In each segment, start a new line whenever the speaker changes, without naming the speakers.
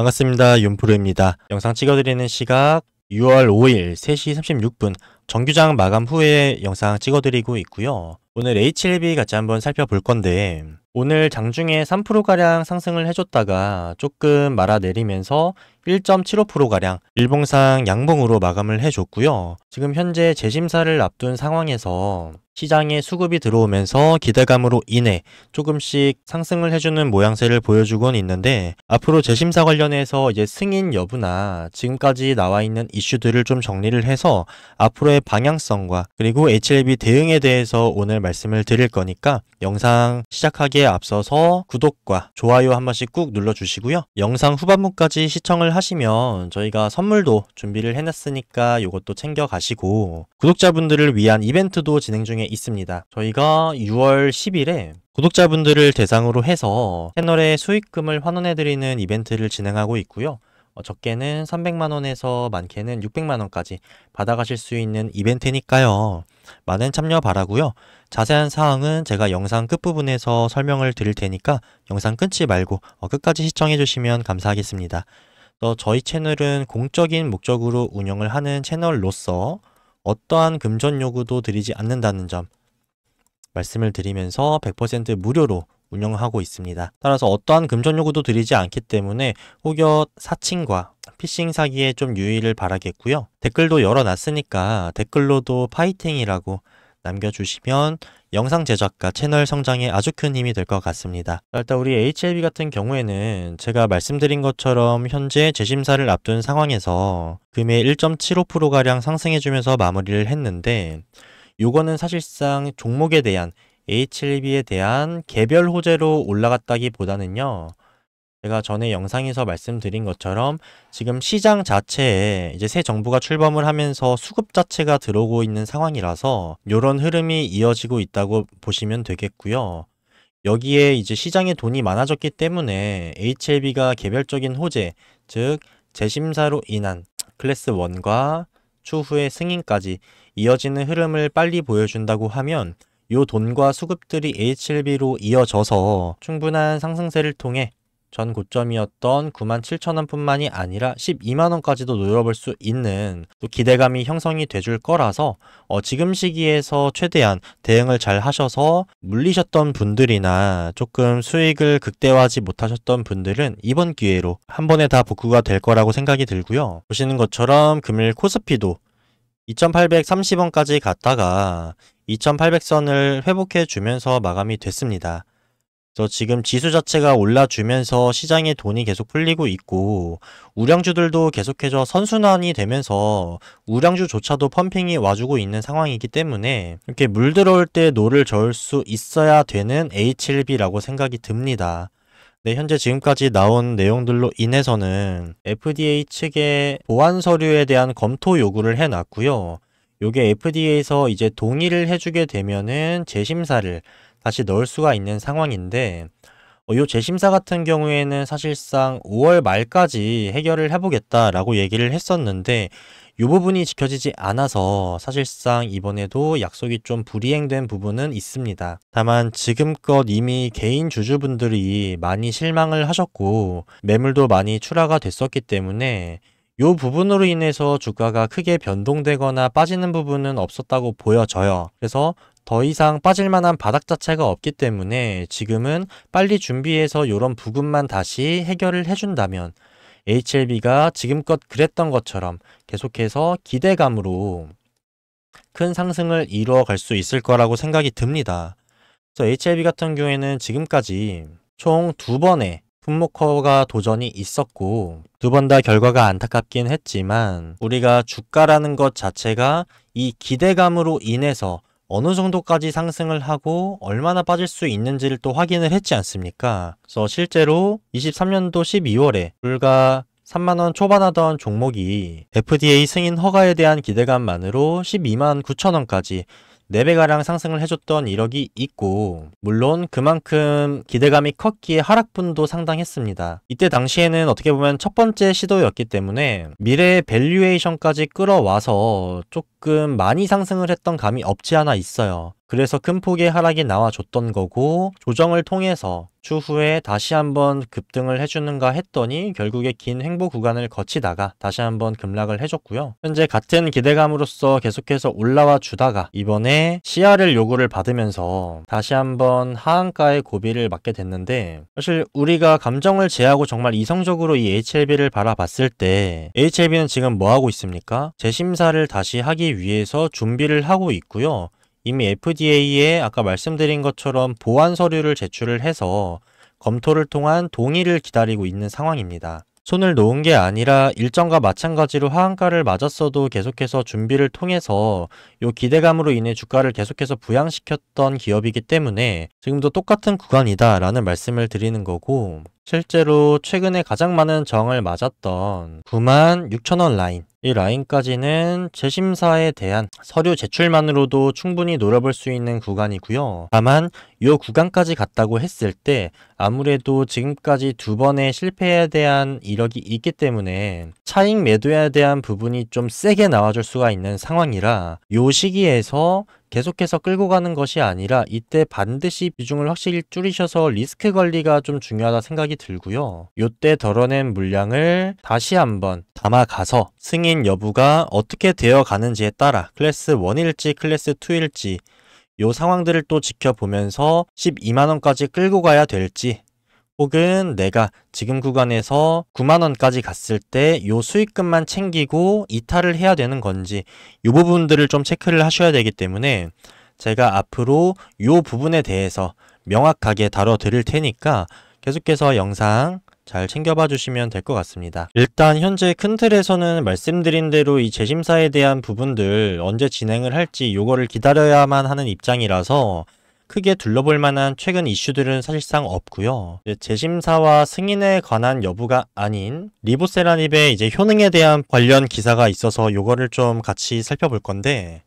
반갑습니다. 윤프로입니다. 영상 찍어드리는 시각 6월 5일 3시 36분 정규장 마감 후에 영상 찍어드리고 있고요. 오늘 HLB 같이 한번 살펴볼 건데 오늘 장중에 3%가량 상승을 해줬다가 조금 말아내리면서 1.75%가량 일봉상 양봉으로 마감을 해줬고요. 지금 현재 재심사를 앞둔 상황에서 시장에 수급이 들어오면서 기대감으로 인해 조금씩 상승을 해주는 모양새를 보여주곤 있는데 앞으로 재심사 관련해서 이제 승인 여부나 지금까지 나와 있는 이슈들을 좀 정리를 해서 앞으로의 방향성과 그리고 HLB 대응에 대해서 오늘 말씀을 드릴 거니까 영상 시작하기에 앞서서 구독과 좋아요 한 번씩 꾹 눌러주시고요. 영상 후반부까지 시청을 하시면 저희가 선물도 준비를 해놨으니까 이것도 챙겨가시고 구독자분들을 위한 이벤트도 진행 중에 있습니다. 저희가 6월 10일에 구독자분들을 대상으로 해서 채널에 수익금을 환원해드리는 이벤트를 진행하고 있고요. 적게는 300만원에서 많게는 600만원까지 받아가실 수 있는 이벤트니까요. 많은 참여 바라고요. 자세한 사항은 제가 영상 끝부분에서 설명을 드릴 테니까 영상 끊지 말고 끝까지 시청해 주시면 감사하겠습니다. 또 저희 채널은 공적인 목적으로 운영을 하는 채널로서 어떠한 금전 요구도 드리지 않는다는 점 말씀을 드리면서 100% 무료로 운영하고 있습니다. 따라서 어떠한 금전 요구도 드리지 않기 때문에 혹여 사칭과 피싱 사기에 좀 유의를 바라겠고요. 댓글도 열어놨으니까 댓글로도 파이팅이라고 남겨주시면 영상 제작과 채널 성장에 아주 큰 힘이 될 것 같습니다. 일단 우리 HLB 같은 경우에는 제가 말씀드린 것처럼 현재 재심사를 앞둔 상황에서 금일 1.75%가량 상승해주면서 마무리를 했는데 요거는 사실상 종목에 대한 HLB에 대한 개별 호재로 올라갔다기보다는요. 제가 전에 영상에서 말씀드린 것처럼 지금 시장 자체에 이제 새 정부가 출범을 하면서 수급 자체가 들어오고 있는 상황이라서 이런 흐름이 이어지고 있다고 보시면 되겠고요. 여기에 이제 시장에 돈이 많아졌기 때문에 HLB가 개별적인 호재, 즉 재심사로 인한 클래스 1과 추후의 승인까지 이어지는 흐름을 빨리 보여준다고 하면 요 돈과 수급들이 HLB로 이어져서 충분한 상승세를 통해 전 고점이었던 97,000원 뿐만이 아니라 12만원까지도 노려볼 수 있는 또 기대감이 형성이 돼줄 거라서 지금 시기에서 최대한 대응을 잘 하셔서 물리셨던 분들이나 조금 수익을 극대화하지 못하셨던 분들은 이번 기회로 한 번에 다 복구가 될 거라고 생각이 들고요. 보시는 것처럼 금일 코스피도 2830원까지 갔다가 2800선을 회복해 주면서 마감이 됐습니다. 그래서 지금 지수 자체가 올라주면서 시장에 돈이 계속 풀리고 있고 우량주들도 계속해서 선순환이 되면서 우량주조차도 펌핑이 와주고 있는 상황이기 때문에 이렇게 물 들어올 때 노를 저을 수 있어야 되는 HLB라고 생각이 듭니다. 네, 현재 지금까지 나온 내용들로 인해서는 FDA 측의 보안 서류에 대한 검토 요구를 해놨고요. 요게 FDA에서 이제 동의를 해주게 되면은 재심사를 다시 넣을 수가 있는 상황인데 요 재심사 같은 경우에는 사실상 5월 말까지 해결을 해보겠다라고 얘기를 했었는데 이 부분이 지켜지지 않아서 사실상 이번에도 약속이 좀 불이행된 부분은 있습니다. 다만 지금껏 이미 개인 주주분들이 많이 실망을 하셨고 매물도 많이 출하가 됐었기 때문에 이 부분으로 인해서 주가가 크게 변동되거나 빠지는 부분은 없었다고 보여져요. 그래서 더 이상 빠질 만한 바닥 자체가 없기 때문에 지금은 빨리 준비해서 이런 부분만 다시 해결을 해준다면 HLB가 지금껏 그랬던 것처럼 계속해서 기대감으로 큰 상승을 이루어 갈 수 있을 거라고 생각이 듭니다. 그래서 HLB 같은 경우에는 지금까지 총 2번의 품목허가 도전이 있었고 2번 다 결과가 안타깝긴 했지만 우리가 주가라는 것 자체가 이 기대감으로 인해서 어느 정도까지 상승을 하고 얼마나 빠질 수 있는지를 또 확인을 했지 않습니까? 그래서 실제로 23년도 12월에 불과 3만원 초반하던 종목이 FDA 승인 허가에 대한 기대감만으로 12만 9천원까지 4배가량 상승을 해줬던 이력이 있고 물론 그만큼 기대감이 컸기에 하락분도 상당했습니다. 이때 당시에는 어떻게 보면 첫 번째 시도였기 때문에 미래의 밸류에이션까지 끌어와서 조금 많이 상승을 했던 감이 없지 않아 있어요. 그래서 큰 폭의 하락이 나와줬던 거고 조정을 통해서 추후에 다시 한번 급등을 해주는가 했더니 결국에 긴 횡보 구간을 거치다가 다시 한번 급락을 해줬고요. 현재 같은 기대감으로서 계속해서 올라와 주다가 이번에 CR을 요구를 받으면서 다시 한번 하한가의 고비를 맞게 됐는데, 사실 우리가 감정을 제하고 정말 이성적으로 이 HLB를 바라봤을 때 HLB는 지금 뭐 하고 있습니까? 재심사를 다시 하기 위해서 준비를 하고 있고요. 이미 FDA에 아까 말씀드린 것처럼 보완 서류를 제출을 해서 검토를 통한 동의를 기다리고 있는 상황입니다. 손을 놓은 게 아니라 일정과 마찬가지로 하한가를 맞았어도 계속해서 준비를 통해서 요 기대감으로 인해 주가를 계속해서 부양시켰던 기업이기 때문에 지금도 똑같은 구간이다라는 말씀을 드리는 거고, 실제로 최근에 가장 많은 저항을 맞았던 96,000원 라인, 이 라인까지는 재심사에 대한 서류 제출만으로도 충분히 노려볼 수 있는 구간이고요. 다만 이 구간까지 갔다고 했을 때 아무래도 지금까지 두 번의 실패에 대한 이력이 있기 때문에 차익 매도에 대한 부분이 좀 세게 나와줄 수가 있는 상황이라 이 시기에서 계속해서 끌고 가는 것이 아니라 이때 반드시 비중을 확실히 줄이셔서 리스크 관리가 좀 중요하다 생각이 들고요. 이때 덜어낸 물량을 다시 한번 담아가서 승인 여부가 어떻게 되어 가는지에 따라 클래스 1일지 클래스 2일지 요 상황들을 또 지켜보면서 12만원까지 끌고 가야 될지, 혹은 내가 지금 구간에서 9만원까지 갔을 때 요 수익금만 챙기고 이탈을 해야 되는 건지, 요 부분들을 좀 체크를 하셔야 되기 때문에 제가 앞으로 요 부분에 대해서 명확하게 다뤄드릴 테니까 계속해서 영상 잘 챙겨봐 주시면 될 것 같습니다. 일단 현재 큰 틀에서는 말씀드린 대로 이 재심사에 대한 부분들 언제 진행을 할지 요거를 기다려야만 하는 입장이라서 크게 둘러볼 만한 최근 이슈들은 사실상 없고요. 재심사와 승인에 관한 여부가 아닌 리보세라닙의 이제 효능에 대한 관련 기사가 있어서 요거를 좀 같이 살펴볼 건데,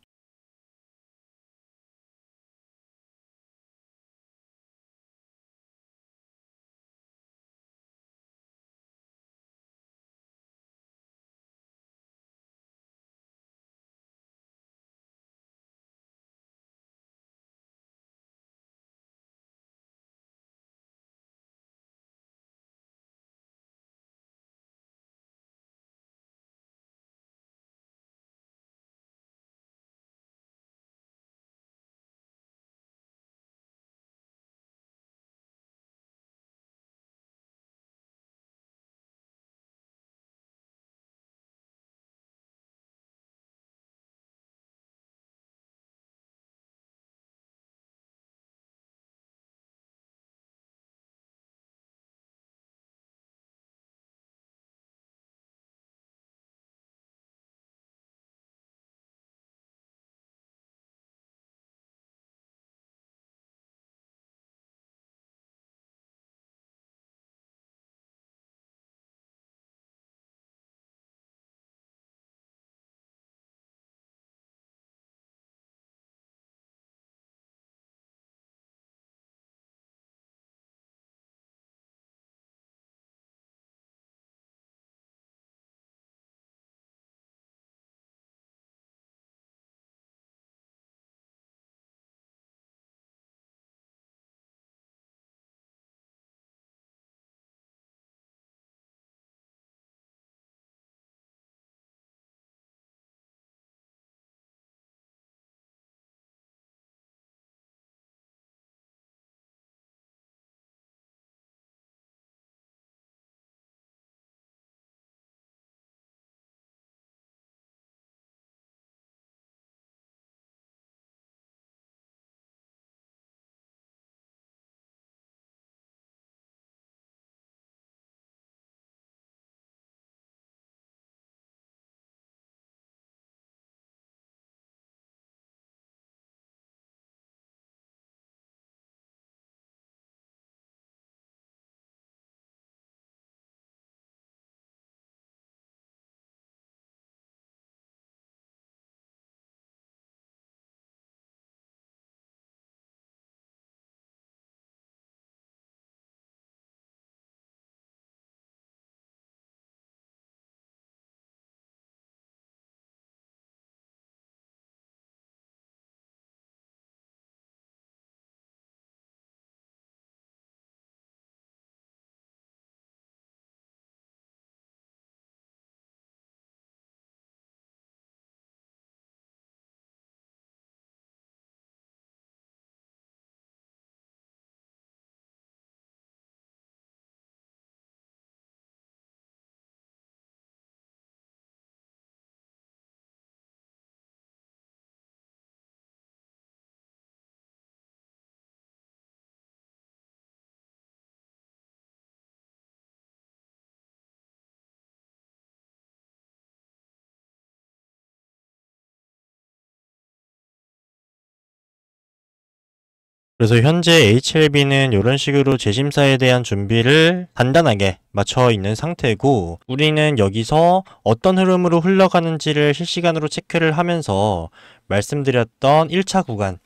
그래서 현재 HLB는 이런 식으로 재심사에 대한 준비를 단단하게 맞춰 있는 상태고, 우리는 여기서 어떤 흐름으로 흘러가는지를 실시간으로 체크를 하면서 말씀드렸던 1차 구간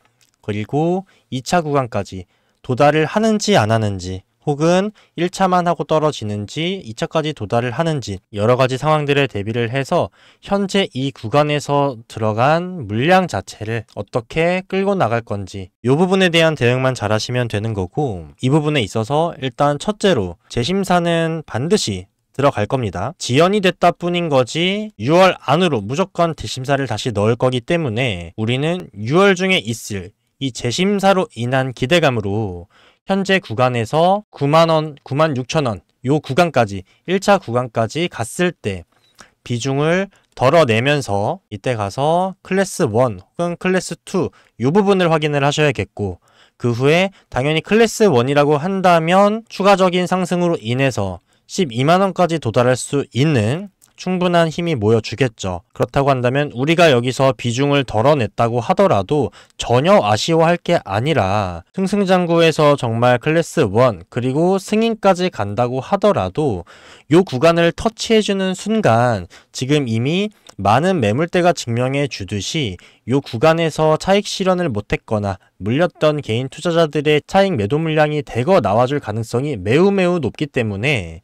그리고 2차 구간까지 도달을 하는지 안 하는지, 혹은 1차만 하고 떨어지는지 2차까지 도달을 하는지 여러 가지 상황들에 대비를 해서 현재 이 구간에서 들어간 물량 자체를 어떻게 끌고 나갈 건지, 이 부분에 대한 대응만 잘 하시면 되는 거고, 이 부분에 있어서 일단 첫째로 재심사는 반드시 들어갈 겁니다. 지연이 됐다 뿐인 거지 6월 안으로 무조건 재심사를 다시 넣을 거기 때문에 우리는 6월 중에 있을 이 재심사로 인한 기대감으로 현재 구간에서 9만원, 96,000원 요 구간까지 1차 구간까지 갔을 때 비중을 덜어내면서 이때 가서 클래스 1 혹은 클래스 2 요 부분을 확인을 하셔야겠고, 그 후에 당연히 클래스 1이라고 한다면 추가적인 상승으로 인해서 12만원까지 도달할 수 있는 충분한 힘이 모여주겠죠. 그렇다고 한다면 우리가 여기서 비중을 덜어냈다고 하더라도 전혀 아쉬워할 게 아니라, 승승장구에서 정말 클래스 1 그리고 승인까지 간다고 하더라도 이 구간을 터치해주는 순간 지금 이미 많은 매물대가 증명해 주듯이 이 구간에서 차익 실현을 못했거나 물렸던 개인 투자자들의 차익 매도 물량이 대거 나와줄 가능성이 매우 높기 때문에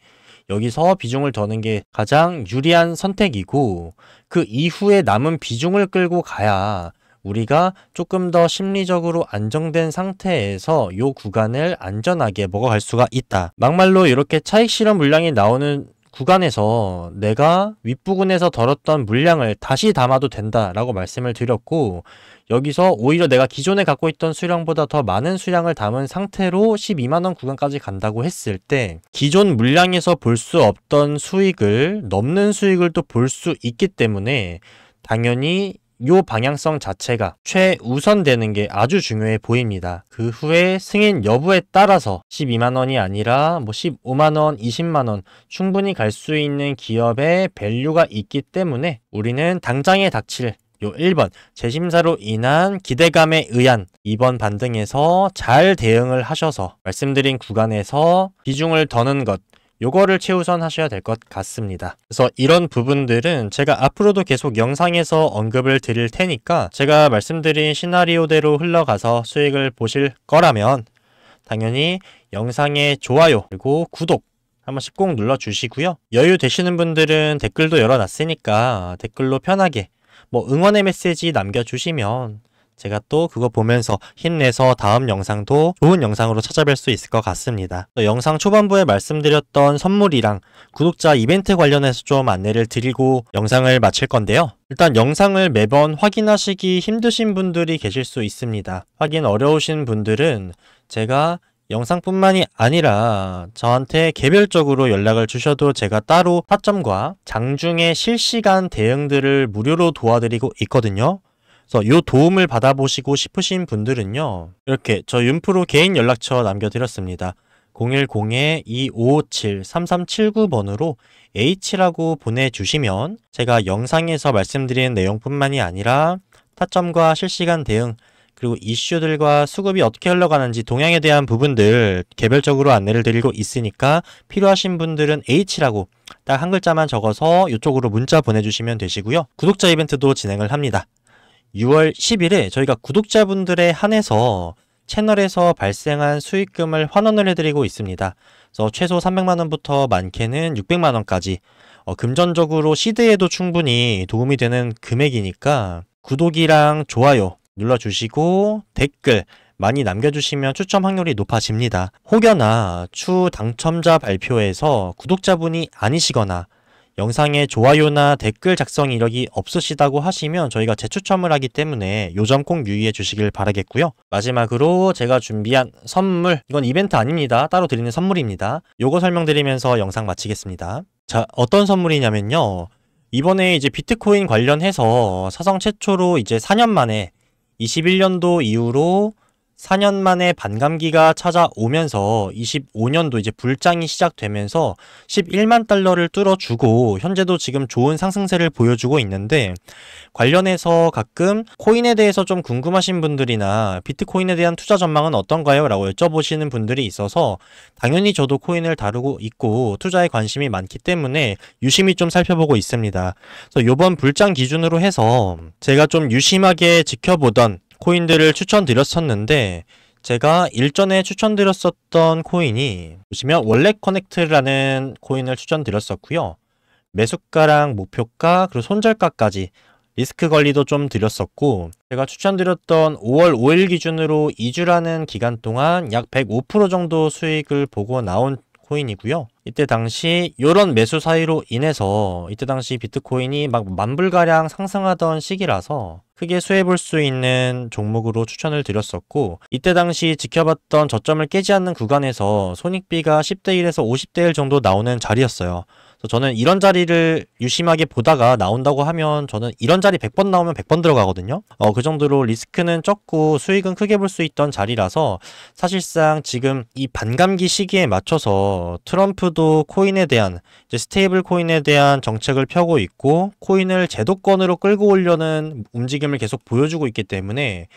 여기서 비중을 더는 게 가장 유리한 선택이고, 그 이후에 남은 비중을 끌고 가야 우리가 조금 더 심리적으로 안정된 상태에서 이 구간을 안전하게 먹어갈 수가 있다. 막말로 이렇게 차익 실현 물량이 나오는 구간에서 내가 윗부분에서 덜었던 물량을 다시 담아도 된다라고 말씀을 드렸고, 여기서 오히려 내가 기존에 갖고 있던 수량보다 더 많은 수량을 담은 상태로 12만원 구간까지 간다고 했을 때 기존 물량에서 볼 수 없던 수익을 넘는 수익을 또 볼 수 있기 때문에 당연히 요 방향성 자체가 최우선되는 게 아주 중요해 보입니다. 그 후에 승인 여부에 따라서 12만원이 아니라 15만원, 20만원 충분히 갈 수 있는 기업의 밸류가 있기 때문에 우리는 당장에 닥칠 요 1번 재심사로 인한 기대감에 의한 2번 반등에서 잘 대응을 하셔서 말씀드린 구간에서 비중을 더는 것, 요거를 최우선 하셔야 될 것 같습니다. 그래서 이런 부분들은 제가 앞으로도 계속 영상에서 언급을 드릴 테니까 제가 말씀드린 시나리오대로 흘러가서 수익을 보실 거라면 당연히 영상에 좋아요 그리고 구독 한 번씩 꼭 눌러주시고요. 여유 되시는 분들은 댓글도 열어놨으니까 댓글로 편하게 응원의 메시지 남겨주시면 제가 또 그거 보면서 힘내서 다음 영상도 좋은 영상으로 찾아뵐 수 있을 것 같습니다. 영상 초반부에 말씀드렸던 선물이랑 구독자 이벤트 관련해서 좀 안내를 드리고 영상을 마칠 건데요. 일단 영상을 매번 확인하시기 힘드신 분들이 계실 수 있습니다. 확인 어려우신 분들은 제가 영상뿐만이 아니라 저한테 개별적으로 연락을 주셔도 제가 따로 타점과 장중의 실시간 대응들을 무료로 도와드리고 있거든요. 그래서 이 도움을 받아보시고 싶으신 분들은요, 이렇게 저 윤프로 개인 연락처 남겨드렸습니다. 010-2557-3379번으로 H라고 보내주시면 제가 영상에서 말씀드린 내용뿐만이 아니라 타점과 실시간 대응 그리고 이슈들과 수급이 어떻게 흘러가는지 동향에 대한 부분들 개별적으로 안내를 드리고 있으니까 필요하신 분들은 H라고 딱 한 글자만 적어서 이쪽으로 문자 보내주시면 되시고요. 구독자 이벤트도 진행을 합니다. 6월 10일에 저희가 구독자분들에 한해서 채널에서 발생한 수익금을 환원을 해드리고 있습니다. 그래서 최소 300만원부터 많게는 600만원까지 금전적으로 시드에도 충분히 도움이 되는 금액이니까 구독이랑 좋아요 눌러주시고 댓글 많이 남겨주시면 추첨 확률이 높아집니다. 혹여나 추 당첨자 발표에서 구독자분이 아니시거나 영상에 좋아요나 댓글 작성 이력이 없으시다고 하시면 저희가 재추첨을 하기 때문에 요 점 꼭 유의해 주시길 바라겠고요. 마지막으로 제가 준비한 선물, 이건 이벤트 아닙니다. 따로 드리는 선물입니다. 요거 설명드리면서 영상 마치겠습니다. 자, 어떤 선물이냐면요, 이번에 이제 비트코인 관련해서 사상 최초로 이제 4년 만에 21년도 이후로 4년 만에 반감기가 찾아오면서 25년도 이제 불장이 시작되면서 11만 달러를 뚫어주고 현재도 지금 좋은 상승세를 보여주고 있는데, 관련해서 가끔 코인에 대해서 좀 궁금하신 분들이나 비트코인에 대한 투자 전망은 어떤가요? 라고 여쭤보시는 분들이 있어서 당연히 저도 코인을 다루고 있고 투자에 관심이 많기 때문에 유심히 좀 살펴보고 있습니다. 그래서 이번 불장 기준으로 해서 제가 좀 유심하게 지켜보던 코인들을 추천드렸었는데, 제가 일전에 추천드렸었던 코인이 보시면 월렛 커넥트라는 코인을 추천드렸었고요. 매수가랑 목표가 그리고 손절가까지 리스크 관리도 좀 드렸었고, 제가 추천드렸던 5월 5일 기준으로 2주라는 기간 동안 약 105% 정도 수익을 보고 나온 코인이고요. 이때 당시 이런 매수 사이로 인해서 이때 당시 비트코인이 막 만불가량 상승하던 시기라서 크게 수혜볼 수 있는 종목으로 추천을 드렸었고, 이때 당시 지켜봤던 저점을 깨지 않는 구간에서 손익비가 10대 1에서 50대 1 정도 나오는 자리였어요. 그래서 저는 이런 자리를 유심하게 보다가 나온다고 하면 저는 이런 자리 100번 나오면 100번 들어가거든요. 그 정도로 리스크는 적고 수익은 크게 볼 수 있던 자리라서, 사실상 지금 이 반감기 시기에 맞춰서 트럼프도 코인에 대한 이제 스테이블 코인에 대한 정책을 펴고 있고 코인을 제도권으로 끌고 오려는 움직임을 계속 보여주고 있기 때문에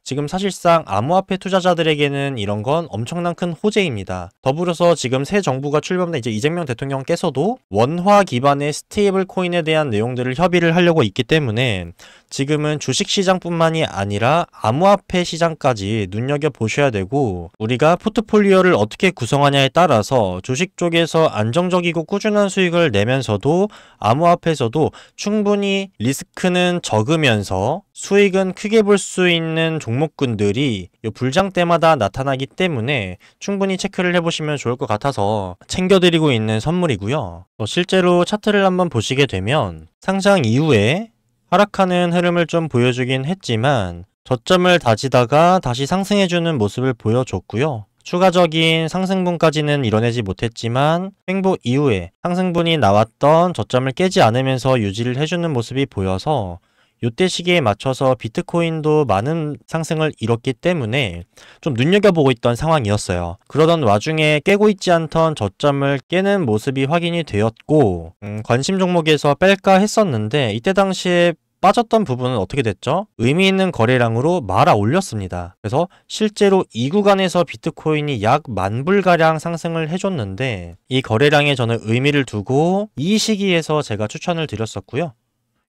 지금 사실상 암호화폐 투자자들에게는 이런 건 엄청난 큰 호재입니다. 더불어서 지금 새 정부가 출범된 이제 이재명 대통령께서도 원화 기반의 스테이블 코인에 대한 내용들을 협의를 하려고 있기 때문에 지금은 주식시장뿐만이 아니라 암호화폐 시장까지 눈여겨보셔야 되고, 우리가 포트폴리오를 어떻게 구성하냐에 따라서 주식 쪽에서 안정적이고 꾸준한 수익을 내면서도 암호화폐에서도 충분히 리스크는 적으면서 수익은 크게 볼 수 있는 종목군들이 이 불장 때마다 나타나기 때문에 충분히 체크를 해보시면 좋을 것 같아서 챙겨드리고 있는 선물이고요. 실제로 차트를 한번 보시게 되면 상장 이후에 하락하는 흐름을 좀 보여주긴 했지만 저점을 다지다가 다시 상승해주는 모습을 보여줬고요. 추가적인 상승분까지는 이뤄내지 못했지만 횡보 이후에 상승분이 나왔던 저점을 깨지 않으면서 유지를 해주는 모습이 보여서 이때 시기에 맞춰서 비트코인도 많은 상승을 이뤘기 때문에 좀 눈여겨보고 있던 상황이었어요. 그러던 와중에 깨고 있지 않던 저점을 깨는 모습이 확인이 되었고, 관심 종목에서 뺄까 했었는데 이때 당시에 빠졌던 부분은 어떻게 됐죠? 의미 있는 거래량으로 말아 올렸습니다. 그래서 실제로 이 구간에서 비트코인이 약 10,000불가량 상승을 해줬는데 이 거래량에 저는 의미를 두고 이 시기에서 제가 추천을 드렸었고요.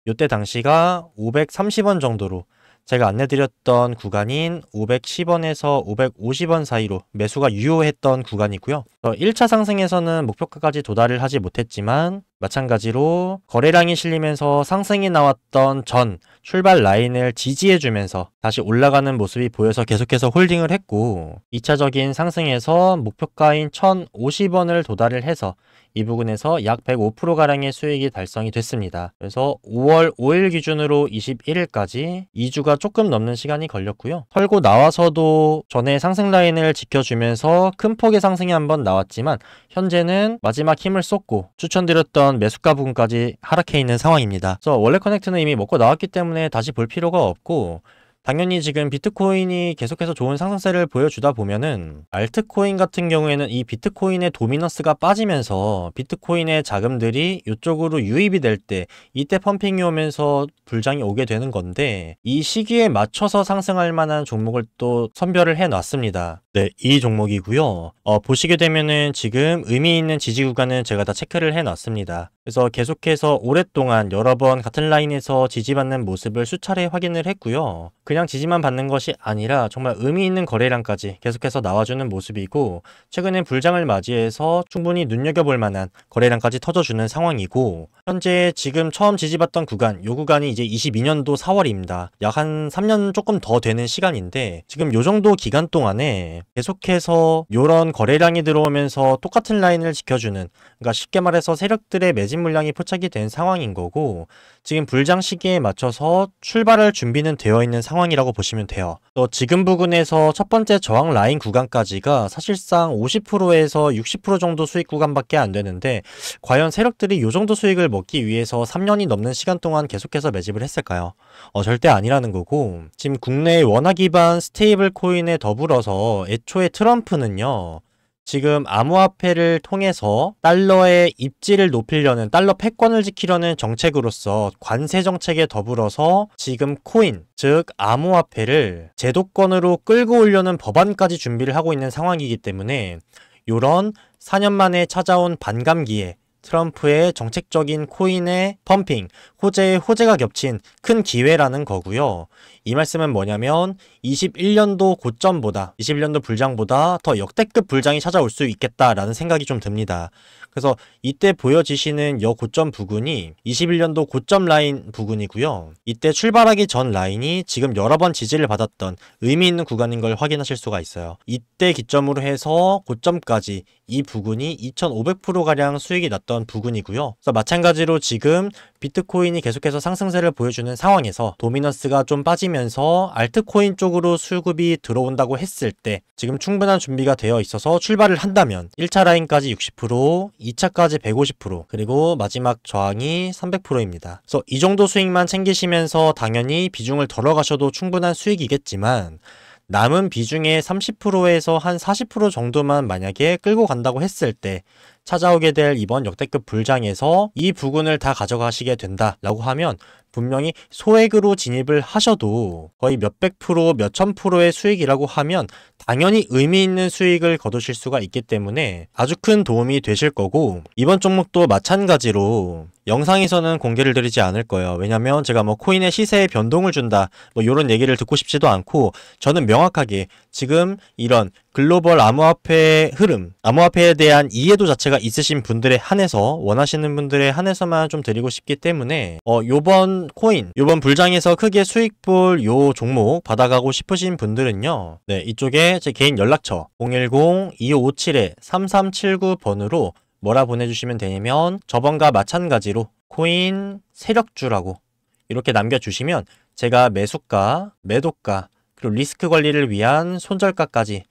이때 당시가 530원 정도로 제가 안내드렸던 구간인 510원에서 550원 사이로 매수가 유효했던 구간이고요. 1차 상승에서는 목표가까지 도달을 하지 못했지만 마찬가지로 거래량이 실리면서 상승이 나왔던 전 출발 라인을 지지해주면서 다시 올라가는 모습이 보여서 계속해서 홀딩을 했고, 2차적인 상승에서 목표가인 1,050원을 도달을 해서 이 부분에서 약 105%가량의 수익이 달성이 됐습니다. 그래서 5월 5일 기준으로 21일까지 2주가 조금 넘는 시간이 걸렸고요. 털고 나와서도 전에 상승 라인을 지켜주면서 큰 폭의 상승이 한번 나왔지만 현재는 마지막 힘을 쏟고 추천드렸던 매수가 부분까지 하락해 있는 상황입니다. 그래서 월렛 커넥트는 이미 먹고 나왔기 때문에 다시 볼 필요가 없고, 당연히 지금 비트코인이 계속해서 좋은 상승세를 보여주다 보면은 알트코인 같은 경우에는 이 비트코인의 도미넌스가 빠지면서 비트코인의 자금들이 이쪽으로 유입이 될 때 이때 펌핑이 오면서 불장이 오게 되는 건데, 이 시기에 맞춰서 상승할 만한 종목을 또 선별을 해 놨습니다. 네, 이 종목이고요. 보시게 되면은 지금 의미 있는 지지 구간은 제가 다 체크를 해 놨습니다. 그래서 계속해서 오랫동안 여러 번 같은 라인에서 지지받는 모습을 수차례 확인을 했고요. 그냥 지지만 받는 것이 아니라 정말 의미 있는 거래량까지 계속해서 나와주는 모습이고, 최근에 불장을 맞이해서 충분히 눈여겨볼 만한 거래량까지 터져주는 상황이고, 현재 지금 처음 지지받던 구간, 이 구간이 이제 22년도 4월입니다. 약 한 3년 조금 더 되는 시간인데 지금 요 정도 기간 동안에 계속해서 요런 거래량이 들어오면서 똑같은 라인을 지켜주는, 그러니까 쉽게 말해서 세력들의 매집 물량이 포착이 된 상황인 거고, 지금 불장 시기에 맞춰서 출발할 준비는 되어 있는 상황이라고 보시면 돼요. 또 지금 부근에서 첫 번째 저항 라인 구간까지가 사실상 50%에서 60% 정도 수익 구간밖에 안 되는데, 과연 세력들이 이 정도 수익을 먹기 위해서 3년이 넘는 시간 동안 계속해서 매집을 했을까요? 절대 아니라는 거고, 지금 국내의 원화 기반 스테이블 코인에 더불어서 애초에 트럼프는요, 지금 암호화폐를 통해서 달러의 입지를 높이려는, 달러 패권을 지키려는 정책으로서 관세 정책에 더불어서 지금 코인, 즉 암호화폐를 제도권으로 끌고 오려는 법안까지 준비를 하고 있는 상황이기 때문에 요런 4년 만에 찾아온 반감기에 트럼프의 정책적인 코인의 펌핑, 호재에 호재가 겹친 큰 기회라는 거고요. 이 말씀은 뭐냐면 21년도 고점보다, 21년도 불장보다 더 역대급 불장이 찾아올 수 있겠다라는 생각이 좀 듭니다. 그래서 이때 보여지시는 고점 부근이 21년도 고점 라인 부근이고요. 이때 출발하기 전 라인이 지금 여러 번 지지를 받았던 의미 있는 구간인 걸 확인하실 수가 있어요. 이때 기점으로 해서 고점까지 이 부근이 2500%가량 수익이 났던 부근이고요. 그래서 마찬가지로 지금 비트코인이 계속해서 상승세를 보여주는 상황에서 도미넌스가 좀 빠지면서 알트코인 쪽으로 수급이 들어온다고 했을 때 지금 충분한 준비가 되어 있어서 출발을 한다면 1차 라인까지 60%, 2차까지 150%, 그리고 마지막 저항이 300%입니다. 그래서 이 정도 수익만 챙기시면서 당연히 비중을 덜어 가셔도 충분한 수익이겠지만, 남은 비중의 30%에서 한 40% 정도만 만약에 끌고 간다고 했을 때 찾아오게 될 이번 역대급 불장에서 이 부분을 다 가져가시게 된다라고 하면 분명히 소액으로 진입을 하셔도 거의 몇백 프로, 몇천 프로의 수익이라고 하면 당연히 의미 있는 수익을 거두실 수가 있기 때문에 아주 큰 도움이 되실 거고, 이번 종목도 마찬가지로 영상에서는 공개를 드리지 않을 거예요. 왜냐면 제가 코인의 시세에 변동을 준다 이런 얘기를 듣고 싶지도 않고, 저는 명확하게 지금 이런 글로벌 암호화폐 흐름, 암호화폐에 대한 이해도 자체가 있으신 분들에 한해서, 원하시는 분들에 한해서만 좀 드리고 싶기 때문에 요번 코인, 요번 불장에서 크게 수익 볼 요 종목 받아가고 싶으신 분들은요, 네, 이쪽에 제 개인 연락처 010-2557-3379번으로 뭐라 보내주시면 되냐면 저번과 마찬가지로 코인 세력주라고 이렇게 남겨주시면 제가 매수가, 매도가, 그리고 리스크 관리를 위한 손절가까지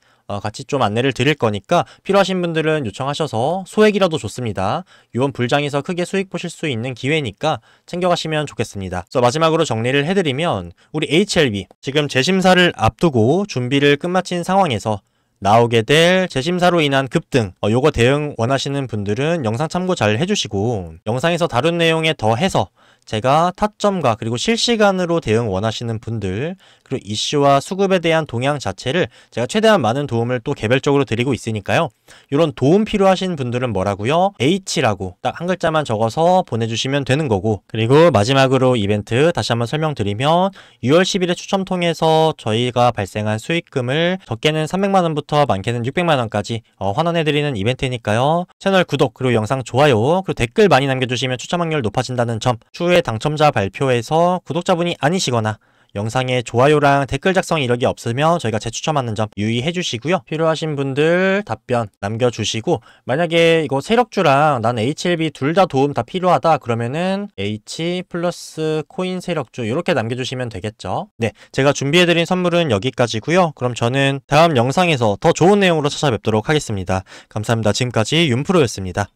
같이 좀 안내를 드릴 거니까 필요하신 분들은 요청하셔서, 소액이라도 좋습니다. 이번 불장에서 크게 수익 보실 수 있는 기회니까 챙겨가시면 좋겠습니다. 그래서 마지막으로 정리를 해드리면, 우리 HLB 지금 재심사를 앞두고 준비를 끝마친 상황에서 나오게 될 재심사로 인한 급등, 요거 대응 원하시는 분들은 영상 참고 잘 해주시고, 영상에서 다룬 내용에 더해서 제가 타점과 그리고 실시간으로 대응 원하시는 분들, 그리고 이슈와 수급에 대한 동향 자체를 제가 최대한 많은 도움을 또 개별적으로 드리고 있으니까요. 이런 도움 필요하신 분들은 뭐라고요? H라고 딱 한 글자만 적어서 보내주시면 되는 거고, 그리고 마지막으로 이벤트 다시 한번 설명드리면 6월 10일에 추첨 통해서 저희가 발생한 수익금을 적게는 300만원부터 많게는 600만원까지 환원해드리는 이벤트니까요. 채널 구독, 그리고 영상 좋아요, 그리고 댓글 많이 남겨주시면 추첨 확률 높아진다는 점, 추후에 당첨자 발표에서 구독자분이 아니시거나 영상에 좋아요랑 댓글 작성 이력이 없으면 저희가 재추첨하는 점 유의해 주시고요. 필요하신 분들 답변 남겨주시고, 만약에 이거 세력주랑 난 HLB 둘 다 도움 다 필요하다 그러면은 H 플러스 코인 세력주 이렇게 남겨주시면 되겠죠. 네, 제가 준비해드린 선물은 여기까지고요. 그럼 저는 다음 영상에서 더 좋은 내용으로 찾아뵙도록 하겠습니다. 감사합니다. 지금까지 윤프로였습니다.